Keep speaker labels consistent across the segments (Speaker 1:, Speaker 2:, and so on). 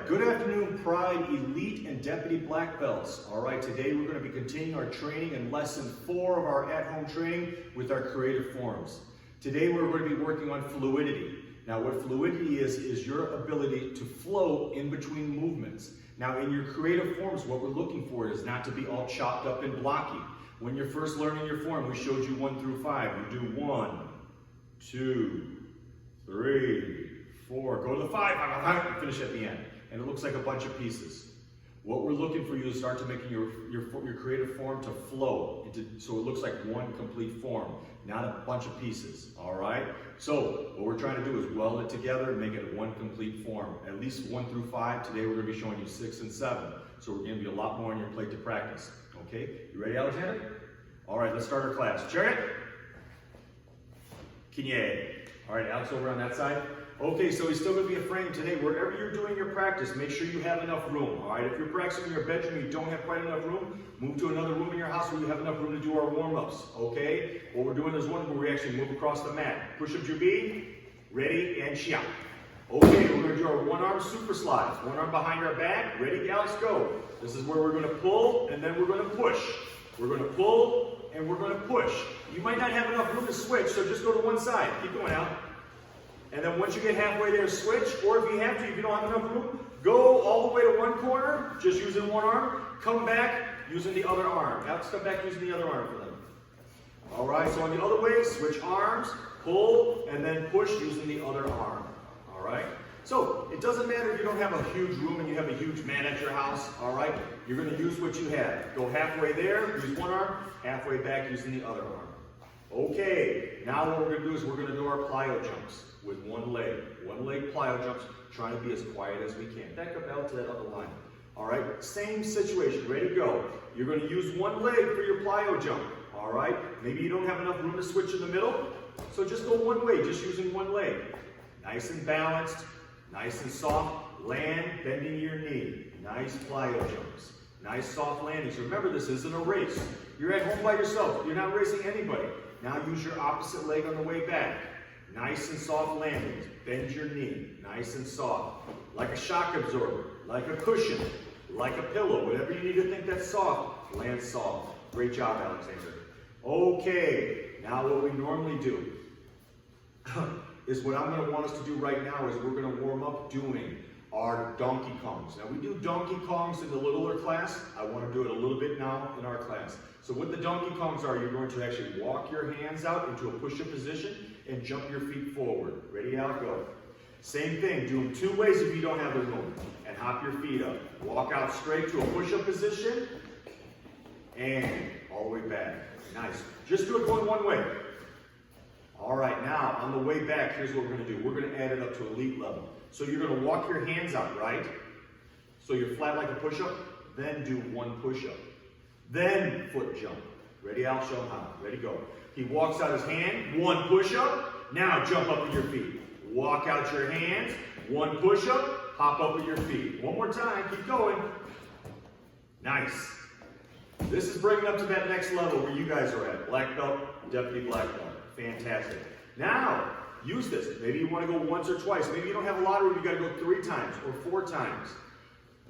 Speaker 1: good afternoon, Pride, Elite, and Deputy Black Belts. All right, today we're going to be continuing our training in lesson 4 of our at-home training with our creative forms. Today we're going to be working on fluidity. Now what fluidity is your ability to flow in between movements. Now in your creative forms, what we're looking for is not to be all chopped up and blocky. When you're first learning your form, we showed you 1 through 5. You do 1, 2, 3, 4, go to the 5, and finish at the end. And it looks like a bunch of pieces. What we're looking for you to start to making your creative form to flow so it looks like one complete form, not a bunch of pieces. All right. So what we're trying to do is weld it together and make it one complete form. At least 1 through 5. Today we're going to be showing you 6 and 7. So we're going to be a lot more on your plate to practice. Okay. You ready, Alexander? All right. Let's start our class. Chariot. Kinye. All right, Alex over on that side. Okay, so he's still going to be a frame today. Wherever you're doing your practice, make sure you have enough room. All right, if you're practicing in your bedroom and you don't have quite enough room, move to another room in your house where you have enough room to do our warm-ups. Okay, what we're doing is one where we actually move across the mat. Push-up jubi, ready, and shia. Okay, we're going to do our one-arm super slides. One arm behind our back, ready, Alex, go. This is where we're going to pull and then we're going to push. We're going to pull and we're going to push. You might not have enough room to switch, so just go to one side. Keep going out. And then once you get halfway there, switch. Or if you have to, if you don't have enough room, go all the way to one corner, just using one arm. Come back using the other arm. Alex, come back using the other arm for them. All right, so on the other way, switch arms, pull, and then push using the other arm. All right? So it doesn't matter if you don't have a huge room and you have a huge mat at your house. All right? You're going to use what you have. Go halfway there, use one arm, halfway back using the other arm. Okay, now what we're going to do is we're going to do our plyo jumps with one leg. One leg plyo jumps, trying to be as quiet as we can. Back up out to that other line. All right, same situation, ready to go. You're going to use one leg for your plyo jump. All right, maybe you don't have enough room to switch in the middle, so just go one way, just using one leg. Nice and balanced, nice and soft. Land, bending your knee. Nice plyo jumps. Nice soft landings. Remember, this isn't a race. You're at home by yourself. You're not racing anybody. Now use your opposite leg on the way back. Nice and soft landings. Bend your knee. Nice and soft. Like a shock absorber. Like a cushion. Like a pillow. Whatever you need to think that's soft. Land soft. Great job, Alexander. Okay. Now what we normally do is what I'm going to want us to do right now is we're going to warm up doing our donkey kongs. Now we do donkey kongs in the littler class. I want to do it a little bit now in our class. So what the donkey kongs are, you're going to actually walk your hands out into a push-up position and jump your feet forward. Ready, out, go. Same thing, do them 2 ways if you don't have the room. And hop your feet up. Walk out straight to a push-up position and all the way back. Nice. Just do it going one way. All right, now on the way back, here's what we're going to do. We're going to add it up to elite level. So you're going to walk your hands out, right? So you're flat like a push-up, then do one push-up. Then foot jump. Ready, Al? Show him how. Ready, go. He walks out his hand, one push-up. Now jump up with your feet. Walk out your hands, one push-up, hop up with your feet. One more time, keep going. Nice. This is bringing up to that next level where you guys are at. Black belt, deputy black belt. Fantastic. Now, use this. Maybe you want to go once or twice. Maybe you don't have a lot of room. You got to go 3 times or 4 times.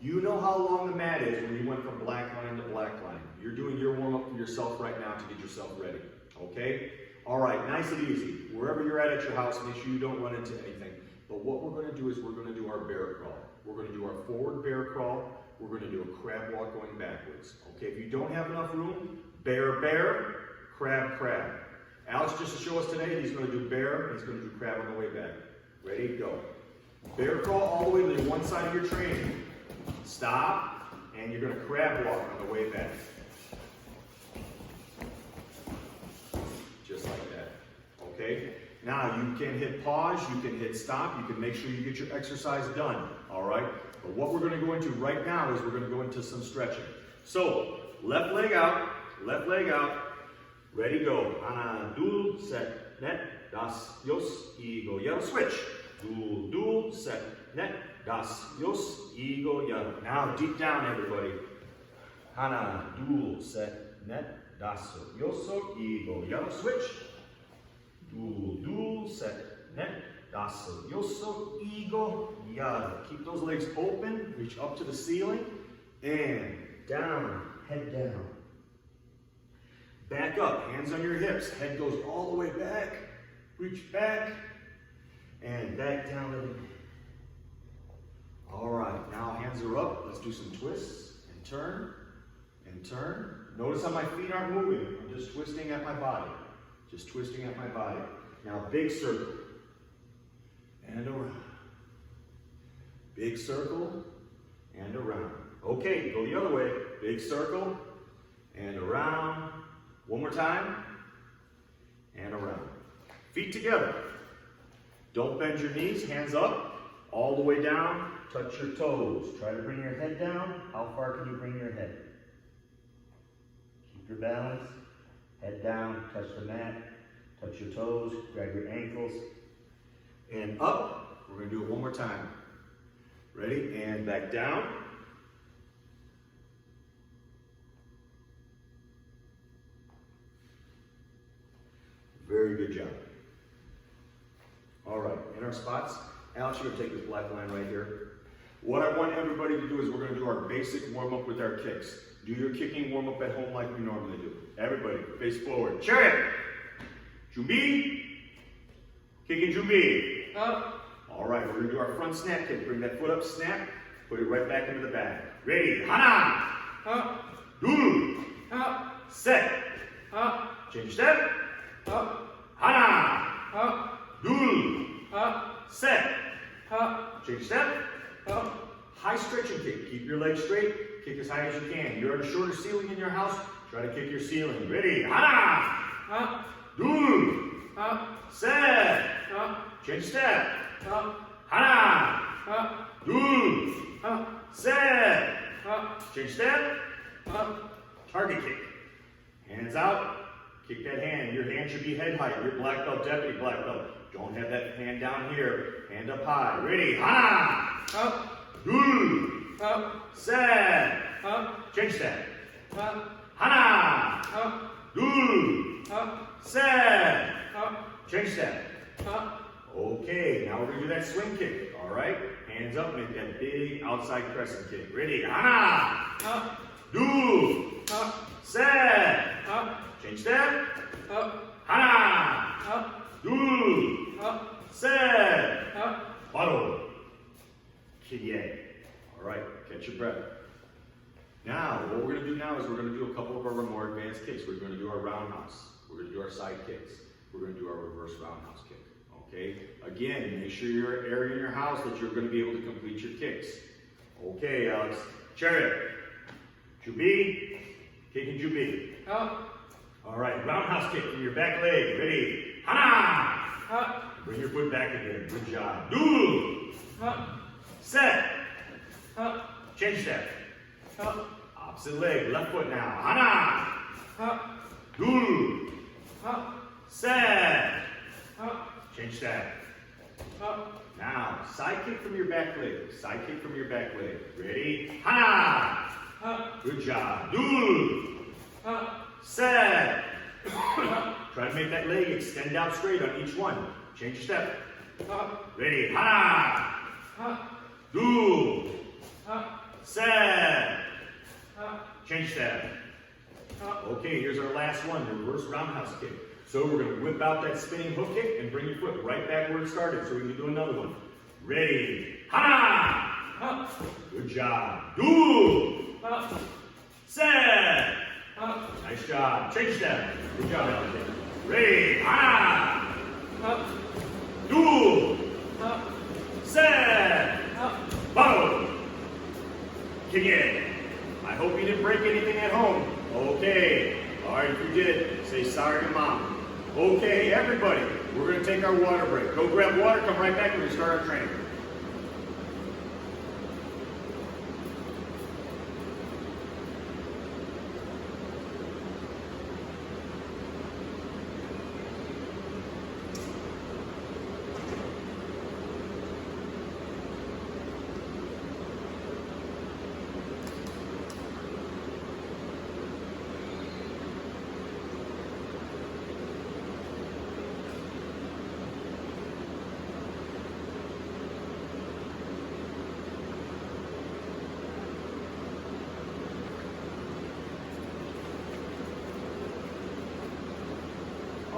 Speaker 1: You know how long the mat is when you went from black line to black line. You're doing your warm-up for yourself right now to get yourself ready. Okay? All right, nice and easy. Wherever you're at your house, make sure you don't run into anything. But what we're going to do is we're going to do our bear crawl. We're going to do our forward bear crawl. We're going to do a crab walk going backwards. Okay, if you don't have enough room, bear, bear, crab, crab. Alex, just to show us today, he's going to do bear and he's going to do crab on the way back. Ready, go. Bear crawl all the way to the one side of your training. Stop, and you're going to crab walk on the way back. Just like that. Okay? Now, you can hit pause, you can hit stop, you can make sure you get your exercise done. All right? But what we're going to go into right now is we're going to go into some stretching. So, left leg out, ready, go. Ana, dul, set, net, das, yos, ego, yell, switch. Dul, dul, set, net, das, yos, ego, yell. Now, deep down, everybody. Ana, dul, set, net, das, yos, ego, yell, switch. Dul, dul, set, net, That's it. Yo so ego. Yeah. Keep those legs open. Reach up to the ceiling. And down. Head down. Back up. Hands on your hips. Head goes all the way back. Reach back. And back down to the knee. All right. Now hands are up. Let's do some twists. And turn. And turn. Notice how my feet aren't moving. I'm just twisting at my body. Just twisting at my body. Now big circle. And around. Big circle. And around. Okay, go the other way. Big circle. And around. One more time. And around. Feet together. Don't bend your knees. Hands up. All the way down. Touch your toes. Try to bring your head down. How far can you bring your head? Keep your balance. Head down. Touch the mat. Touch your toes. Grab your ankles. And up. We're going to do it one more time. Ready? And back down. Very good job. All right, in our spots. Alex, you're going to take this black line right here. What I want everybody to do is we're going to do our basic warm-up with our kicks. Do your kicking warm-up at home like we normally do. Everybody, face forward. Chariot. Jumbi. Kicking Jumbi.
Speaker 2: Up.
Speaker 1: All right, we're going to do our front snap kick. Bring that foot up, snap. Put it right back into the bag. Ready. Hana.
Speaker 2: Up.
Speaker 1: Dulu.
Speaker 2: Up.
Speaker 1: Set.
Speaker 2: Up.
Speaker 1: Change step.
Speaker 2: Up.
Speaker 1: Hana.
Speaker 2: Up.
Speaker 1: Dulu.
Speaker 2: Up.
Speaker 1: Set.
Speaker 2: Up.
Speaker 1: Change step.
Speaker 2: Up.
Speaker 1: High stretching kick. Keep your legs straight. Kick as high as you can. You're at a shorter ceiling in your house. Try to kick your ceiling. Ready. Hana.
Speaker 2: Up.
Speaker 1: Dulu.
Speaker 2: Up.
Speaker 1: Set.
Speaker 2: Up.
Speaker 1: Change step.
Speaker 2: Up.
Speaker 1: Hana.
Speaker 2: Up.
Speaker 1: Dulu.
Speaker 2: Up.
Speaker 1: Set.
Speaker 2: Up.
Speaker 1: Change step.
Speaker 2: Up.
Speaker 1: Target kick. Hands out. Kick that hand. Your hand should be head height. Your black belt, deputy black belt. Don't have that hand down here. Hand up high. Ready. Hana.
Speaker 2: Up.
Speaker 1: Dulu.
Speaker 2: Up.
Speaker 1: Set.
Speaker 2: Up.
Speaker 1: Change step.
Speaker 2: Up.
Speaker 1: Hana.
Speaker 2: Up.
Speaker 1: Dulu.
Speaker 2: Up.
Speaker 1: Set.
Speaker 2: Up.
Speaker 1: Change step.
Speaker 2: Up.
Speaker 1: Okay, now we're going to do that swing kick. All right? Hands up, make that big outside crescent kick. Ready? Hana.
Speaker 2: Up.
Speaker 1: Dulu.
Speaker 2: Up.
Speaker 1: Set.
Speaker 2: Up.
Speaker 1: Change step.
Speaker 2: Up.
Speaker 1: Hana.
Speaker 2: Up.
Speaker 1: Dulu.
Speaker 2: Up.
Speaker 1: Set.
Speaker 2: Up.
Speaker 1: Bottle. Kidye. All right, catch your breath. Now, what we're going to do now is we're going to do a couple of our more advanced kicks. We're going to do our roundhouse. We're going to do our side kicks. We're going to do our reverse roundhouse kick. Okay? Again, make sure you're an area in your house that you're going to be able to complete your kicks. Okay, Alex. Chariot. Jubi. Kicking Jubi.
Speaker 2: Up.
Speaker 1: All right, roundhouse kick from your back leg. Ready? Hana.
Speaker 2: Up.
Speaker 1: Bring your foot back again. Good job. Dulu.
Speaker 2: Up.
Speaker 1: Set.
Speaker 2: Up.
Speaker 1: Change step.
Speaker 2: Up.
Speaker 1: Opposite leg. Left foot now. Hana.
Speaker 2: Up.
Speaker 1: Dulu.
Speaker 2: Up.
Speaker 1: Set.
Speaker 2: Up.
Speaker 1: Change step.
Speaker 2: Up.
Speaker 1: Now, side kick from your back leg. Side kick from your back leg. Ready? Hana.
Speaker 2: Up.
Speaker 1: Good job. Dulu.
Speaker 2: Up.
Speaker 1: Set.
Speaker 2: Up.
Speaker 1: Try to make that leg extend out straight on each one. Change your step.
Speaker 2: Up.
Speaker 1: Ready? Hana.
Speaker 2: Up.
Speaker 1: Dulu.
Speaker 2: Up.
Speaker 1: Set.
Speaker 2: Up.
Speaker 1: Change step.
Speaker 2: Up.
Speaker 1: Okay, here's our last one, the reverse roundhouse kick. So we're going to whip out that spinning hook kick and bring your foot right back where it started so we can do another one. Ready? Hana!
Speaker 2: Up.
Speaker 1: Good job. Do!
Speaker 2: Up.
Speaker 1: Set!
Speaker 2: Up.
Speaker 1: Nice job. Change step. Good job, Alex. Ready? Hana!
Speaker 2: Up.
Speaker 1: Do!
Speaker 2: Up.
Speaker 1: Set!
Speaker 2: Up.
Speaker 1: Follow! Kick it. I hope you didn't break anything at home. Okay. All right, if you did, say sorry to mom. Okay, everybody, we're going to take our water break. Go grab water, come right back, and we're going to start our training.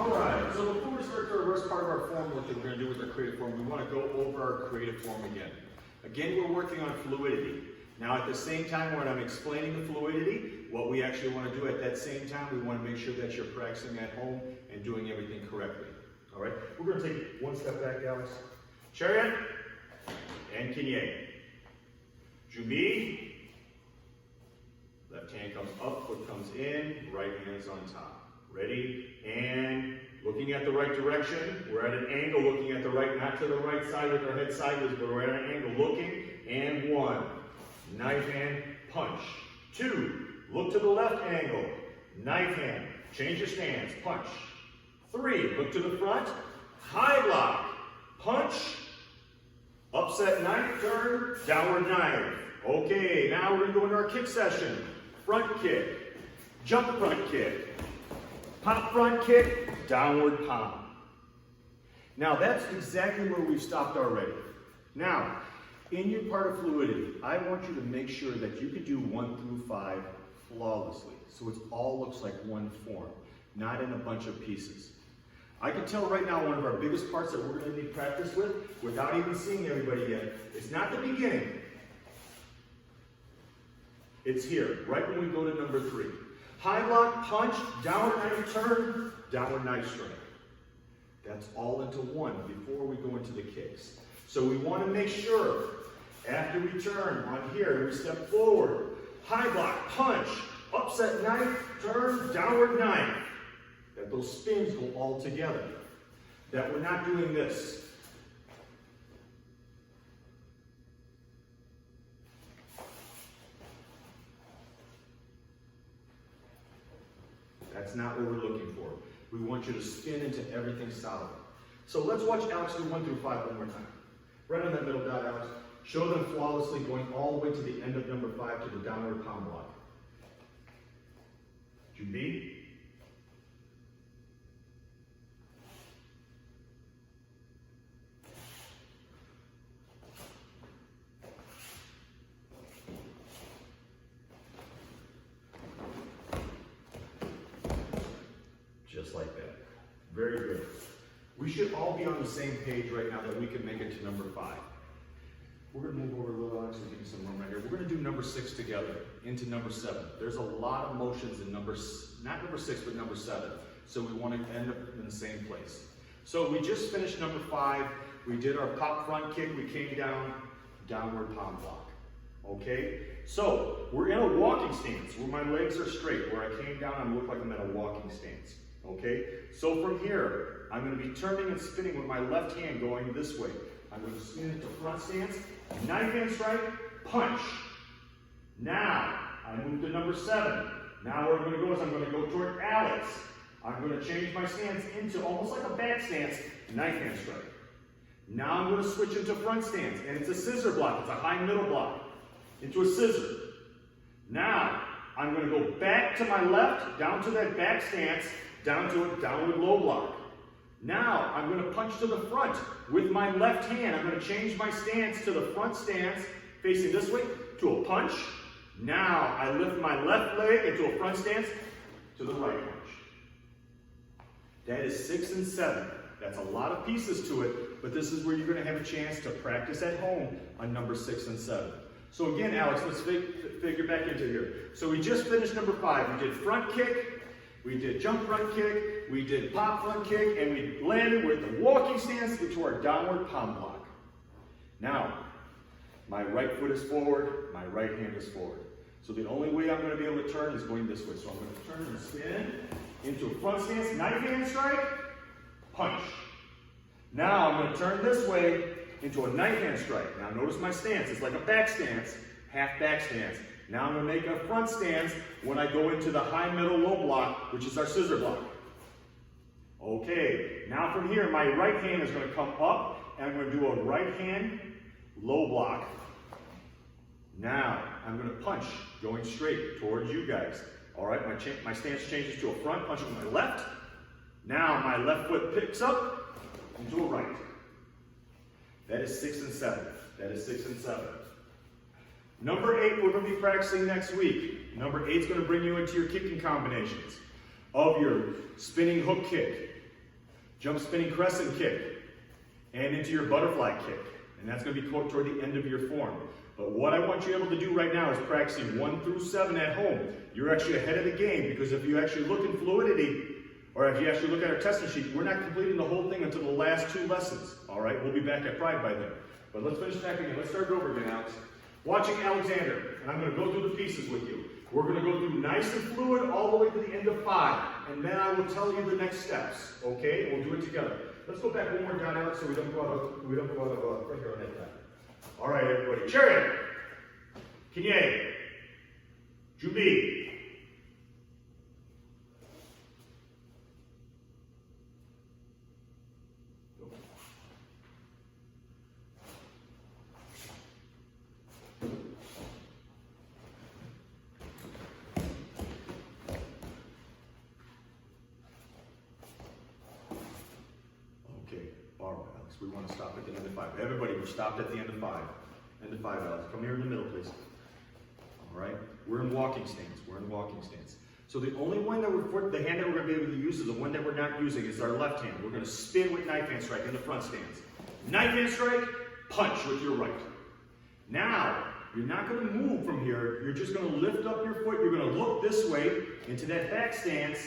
Speaker 1: Alright, so before we start the reverse part of our form work that we're going to do with our creative form, we want to go over our creative form again. Again, we're working on fluidity. Now at the same time when I'm explaining the fluidity, what we actually want to do at that same time, we want to make sure that you're practicing at home and doing everything correctly. Alright, we're going to take one step back, Alex. Chariot and Kinye. Jumi. Left hand comes up, foot comes in, right hand is on top. Ready? And looking at the right direction. We're at an angle looking at the right, not to the right side with our head sideways, but we're at an angle looking. And 1. Knife hand, punch. 2. Look to the left angle. Knife hand. Change your stance. Punch. 3. Look to the front. High lock. Punch. Upset knife, turn, downward knife. Okay, now we're going to go into our kick session. Front kick. Jump front kick. Pop front kick, downward palm. Now that's exactly where we've stopped already. Now, in your part of fluidity, I want you to make sure that you can do 1 through 5 flawlessly. So it all looks like one form, not in a bunch of pieces. I can tell right now one of our biggest parts that we're going to need practice with, without even seeing everybody yet, it's not the beginning. It's here, right when we go to number 3. High block, punch, downward knife turn, downward knife strike. That's all into one before we go into the kicks. So we want to make sure, after we turn on here, we step forward. High block, punch, upset knife, turn, downward knife. That those spins go all together. That we're not doing this. That's not what we're looking for. We want you to spin into everything solid. So let's watch Alex do 1 through 5 one more time. Right on that middle dot, Alex. Show them flawlessly going all the way to the end of number 5 to the downward palm block. Jubi. Just like that. Very good. We should all be on the same page right now that we can make it to number 5. We're going to move over a little, Alex, and give you some room right here. We're going to do number 6 together into number 7. There's a lot of motions in not number 6, but number 7. So we want to end up in the same place. So we just finished number 5. We did our pop front kick. We came down, downward palm block. Okay? So we're in a walking stance where my legs are straight. Where I came down, I look like I'm in a walking stance. Okay? So from here, I'm going to be turning and spinning with my left hand going this way. I'm going to spin into front stance, knife hand strike, punch. Now, I move to number 7. Now where I'm going to go is I'm going to go toward Alex. I'm going to change my stance into almost like a back stance, knife hand strike. Now I'm going to switch into front stance, and it's a scissor block. It's a high middle block into a scissor. Now, I'm going to go back to my left, down to that back stance, down to a downward low block. Now, I'm going to punch to the front with my left hand. I'm going to change my stance to the front stance, facing this way, to a punch. Now, I lift my left leg into a front stance to the right punch. That is 6 and 7. That's a lot of pieces to it, but this is where you're going to have a chance to practice at home on number 6 and 7. So again, Alex, let's figure back into here. So we just finished number 5. We did front kick. We did jump front kick, we did pop front kick, and we landed with the walking stance into our downward palm block. Now, my right foot is forward, my right hand is forward. So the only way I'm going to be able to turn is going this way. So I'm going to turn and spin into a front stance, knife hand strike, punch. Now I'm going to turn this way into a knife hand strike. Now notice my stance, it's like a back stance, half back stance. Now I'm going to make a front stance when I go into the high, middle, low block, which is our scissor block. Okay, now from here, my right hand is going to come up, and I'm going to do a right hand low block. Now, I'm going to punch, going straight towards you guys. All right, my stance changes to a front, punch with my left. Now, my left foot picks up into a right. That is 6 and 7. That is 6 and 7. Number 8, we're going to be practicing next week. Number 8 is going to bring you into your kicking combinations of your spinning hook kick, jump spinning crescent kick, and into your butterfly kick. And that's going to be toward the end of your form. But what I want you able to do right now is practicing 1 through 7 at home. You're actually ahead of the game, because if you actually look in Fluidity, or if you actually look at our testing sheet, we're not completing the whole thing until the last 2 lessons. All right, we'll be back at Pride by then. But let's finish back again. Let's start it over again, Alex. Watching Alexander, and I'm going to go through the pieces with you. We're going to go through nice and fluid all the way to the end of 5, and then I will tell you the next steps. Okay, we'll do it together. Let's go back one more down, Alex, so we don't go out of pressure on that time. All right, everybody. Chariot, Kinye, Jubi. We want to stop at the end of 5. Everybody, we're stopped at the end of 5. End of 5, Alex. Come here in the middle, please. All right? We're in walking stance. We're in walking stance. So the only one that the hand that we're going to be able to use is the one that we're not using. Is our left hand. We're going to spin with knife hand strike in the front stance. Knife hand strike, punch with your right. Now, you're not going to move from here. You're just going to lift up your foot. You're going to look this way into that back stance,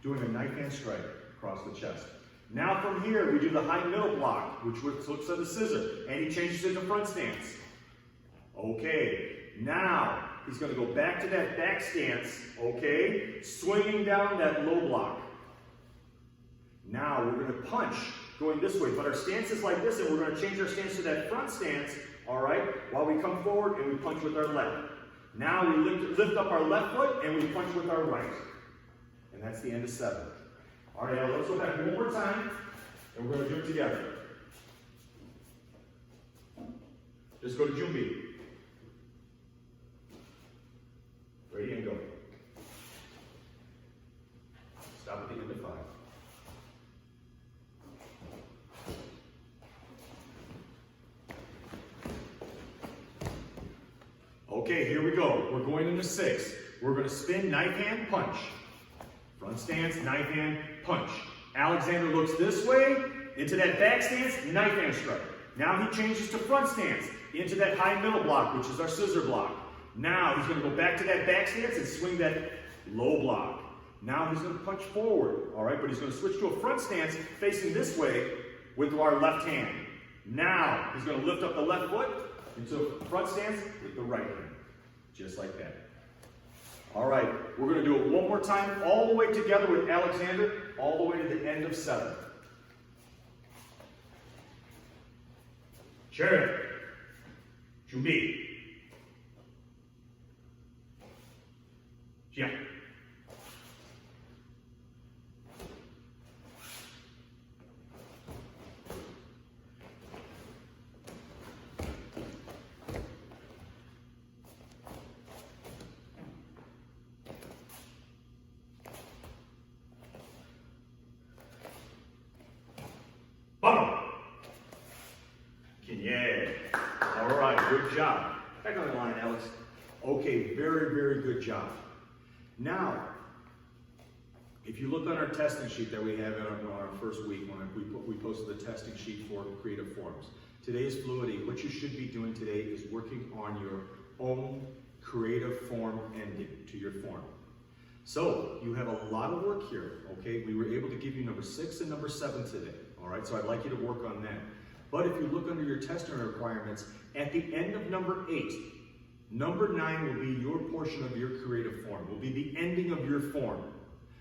Speaker 1: doing a knife hand strike across the chest. Now from here, we do the high middle block, which looks like the scissor, and he changes it to front stance. Okay, now he's going to go back to that back stance, okay, swinging down that low block. Now we're going to punch going this way, but our stance is like this, and we're going to change our stance to that front stance, all right, while we come forward and we punch with our left. Now we lift up our left foot and we punch with our right. And that's the end of 7. All right, now let's go back one more time, and we're going to do it together. Just go to Jumbi. Ready and go. Stop at the end of 5. Okay, here we go. We're going into 6. We're going to spin, knife hand, punch. Front stance, knife hand, punch. Alexander looks this way, into that back stance, knife hand strike. Now he changes to front stance, into that high middle block, which is our scissor block. Now he's going to go back to that back stance and swing that low block. Now he's going to punch forward, all right, but he's going to switch to a front stance facing this way with our left hand. Now he's going to lift up the left foot into a front stance with the right hand, just like that. All right, we're going to do it one more time, all the way together with Alexander, all the way to the end of 7. Chariot, Jumbi, Jia. Yeah. All right, good job. Back on the line, Alex. Okay, very, very good job. Now, if you look on our testing sheet that we have in our first week, when we posted the testing sheet for creative forms. Today's Fluidity. What you should be doing today is working on your own creative form ending to your form. So, you have a lot of work here, okay? We were able to give you number 6 and number 7 today, all right? So I'd like you to work on that. But if you look under your testing requirements, at the end of number 8, number 9 will be your portion of your creative form, will be the ending of your form.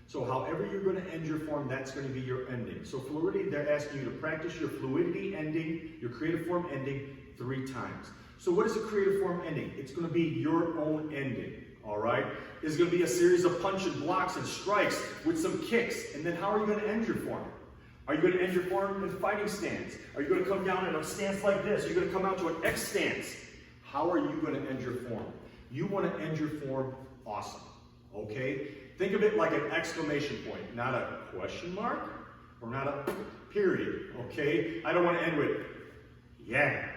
Speaker 1: So however you're going to end your form, that's going to be your ending. So Fluidity, they're asking you to practice your Fluidity ending, your creative form ending 3 times. So what is a creative form ending? It's going to be your own ending, all right? It's going to be a series of punch and blocks and strikes with some kicks. And then how are you going to end your form? Are you going to end your form in fighting stance? Are you going to come down in a stance like this? Are you going to come out to an X stance? How are you going to end your form? You want to end your form awesome, okay? Think of it like an exclamation point, not a question mark or not a period, okay? I don't want to end with, yeah.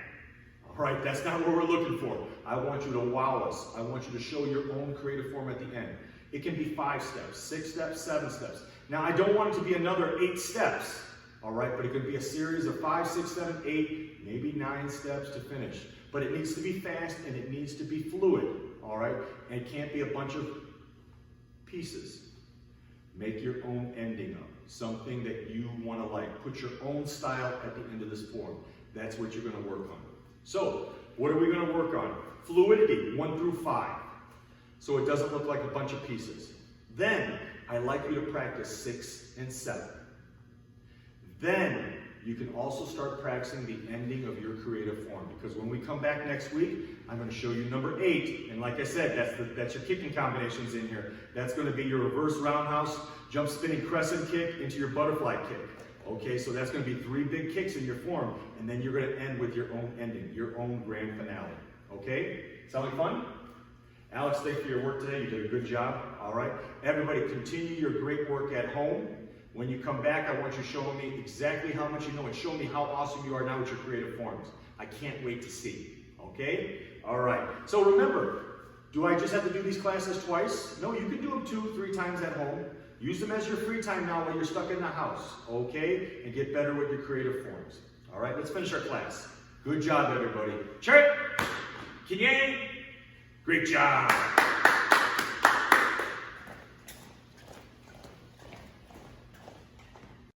Speaker 1: All right, that's not what we're looking for. I want you to wow us. I want you to show your own creative form at the end. It can be 5 steps, 6 steps, 7 steps. Now, I don't want it to be another 8 steps, All right, but it could be a series of 5, 6, 7, 8, maybe 9 steps to finish. But it needs to be fast and it needs to be fluid, all right? And it can't be a bunch of pieces. Make your own ending up, something that you want to like. Put your own style at the end of this form. That's what you're going to work on. So, what are we going to work on? Fluidity, 1 through 5. So it doesn't look like a bunch of pieces. Then, I like you to practice 6 and 7. Then, you can also start practicing the ending of your creative form, because when we come back next week, I'm going to show you number 8. And like I said, that's your kicking combinations in here. That's going to be your reverse roundhouse, jump spinning crescent kick into your butterfly kick. Okay, so that's going to be 3 big kicks in your form, and then you're going to end with your own ending, your own grand finale. Okay? Sound like fun? Alex, thanks for your work today. You did a good job. All right? Everybody, continue your great work at home. When you come back, I want you showing me exactly how much you know and show me how awesome you are now with your creative forms. I can't wait to see. Okay? All right. So remember, do I just have to do these classes twice? No, you can do them 2, 3 times at home. Use them as your free time now while you're stuck in the house. Okay? And get better with your creative forms. All right? Let's finish our class. Good job, everybody. Cheer it! Kinyang! Great job!